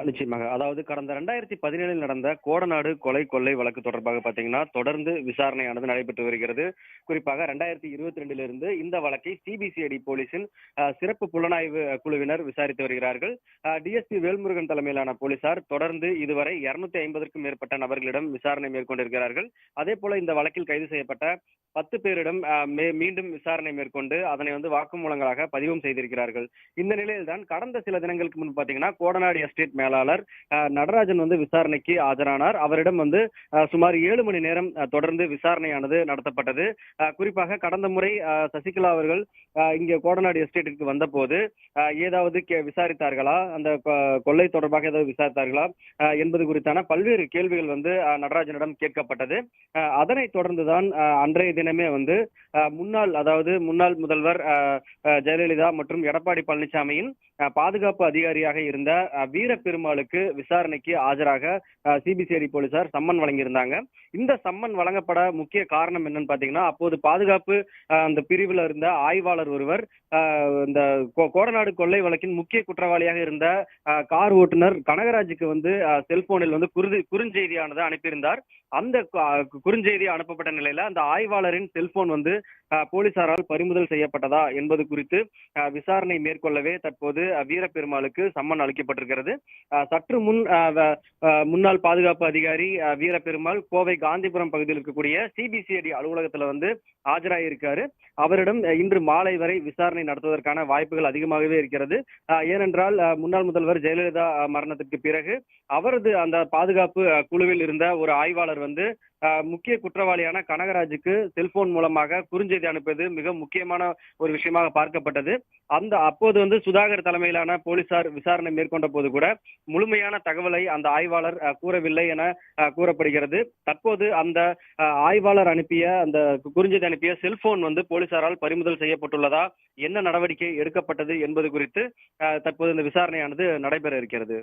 நிச்சயமாக. அதாவது கடந்த 2017 நடந்த கோடநாடு கொலை, கொள்ளை வழக்கு தொடர்பாக பார்த்தீங்கன்னா, தொடர்ந்து விசாரணையானது நடைபெற்று வருகிறது. குறிப்பாக 2022 இந்த வழக்கை சிபிசிஐடி போலீசின் சிறப்பு புலனாய்வு குழுவினர் விசாரித்து வருகிறார்கள். டிஎஸ்பி வேல்முருகன் தலைமையிலான போலீசார் தொடர்ந்து இதுவரை 250க்கும் மேற்பட்ட நபர்களிடம் விசாரணை மேற்கொண்டிருக்கிறார்கள். அதேபோல இந்த வழக்கில் கைது செய்யப்பட்ட 10 பேரிடம் மீண்டும் விசாரணை மேற்கொண்டு அதனை வாக்குமூலங்களாக பதிவும் செய்திருக்கிறார்கள். இந்த நிலையில்தான் கடந்த சில தினங்களுக்கு முன்பு பார்த்தீங்கன்னா, கோடநாடு எஸ்டேட் மேலாளர் நடராஜன் விசாரணைக்கு ஆஜரானார். அவரிடம் சுமார் 7 மணி நேரம் தொடர்ந்து விசாரணையானது நடத்தப்பட்டது. குறிப்பாக கடந்த முறை சசிகலா அவர்கள் இங்கே கோடநாடு எஸ்டேட்டிற்கு வந்தபோது ஏதாவது விசாரித்தார்களா, அந்த கொள்ளை தொடர்பாக ஏதாவது விசாரித்தார்களா என்பது குறித்தான பல்வேறு கேள்விகள் நடராஜனிடம் கேட்கப்பட்டது. அதனைத் தொடர்ந்துதான் அன்றைய தினமே முன்னாள் முதல்வர் ஜெயலலிதா மற்றும் எடப்பாடி பழனிசாமியின் பாதுகாப்பு அதிகாரியாக இருந்த வீரபெருமாளுக்கு விசாரணைக்கு ஆஜராக சிபிசிஐடி போலீசார் சம்மன் வழங்கியிருந்தாங்க. இந்த சம்மன் வழங்கப்பட முக்கிய காரணம் என்னன்னு பாத்தீங்கன்னா, அப்போது பாதுகாப்பு அந்த பிரிவில் இருந்த ஆய்வாளர் ஒருவர் இந்த கோடநாடு கொள்ளை வழக்கின் முக்கிய குற்றவாளியாக இருந்த கார் ஓட்டுநர் கனகராஜுக்கு செல்போனில் குறுஞ்செய்தியானது அனுப்பியிருந்தார். அந்த குறுஞ்செய்தி அனுப்பப்பட்ட நிலையில அந்த ஆய்வாளரின் செல்போன் போலீசாரால் பறிமுதல் செய்யப்பட்டதா என்பது குறித்து விசாரணை மேற்கொள்ளவே தற்போது வீரபெருமாளுக்கு சம்மன் அளிக்கப்பட்டிருக்கிறது. சற்று முன் முன்னாள் பாதுகாப்பு அதிகாரி வீரபெருமாள் கோவை காந்திபுரம் பகுதியில் இருக்கக்கூடிய சிபிசிஐடி அலுவலகத்துல ஆஜராயிருக்காரு. அவரிடம் இன்று மாலை வரை விசாரணை நடத்துவதற்கான வாய்ப்புகள் அதிகமாகவே இருக்கிறது. ஏனென்றால் முன்னாள் முதல்வர் ஜெயலலிதா மரணத்திற்கு பிறகு அவரது அந்த பாதுகாப்பு குழுவில் இருந்த ஒரு ஆய்வாளர் முக்கிய குற்றவாளியான கனகராஜுக்கு செல்போன் மூலமாக குறுஞ்செய்தி அனுப்புவது மிக முக்கியமான ஒரு விஷயமாக பார்க்கப்பட்டது. அப்போது சுதாகர் தலைமையிலான போலீசார் விசாரணை மேற்கொண்ட போது கூட முழுமையான தகவலை அந்த ஆய்வாளர் கூறவில்லை என கூறப்படுகிறது. தற்போது அந்த ஆய்வாளர் அந்த குறுஞ்செய்தி அனுப்பிய செல்போன் போலீசாரால் பறிமுதல் செய்யப்பட்டுள்ளதா, என்ன நடவடிக்கை எடுக்கப்பட்டது என்பது குறித்து தற்போது இந்த விசாரணையானது நடைபெற இருக்கிறது.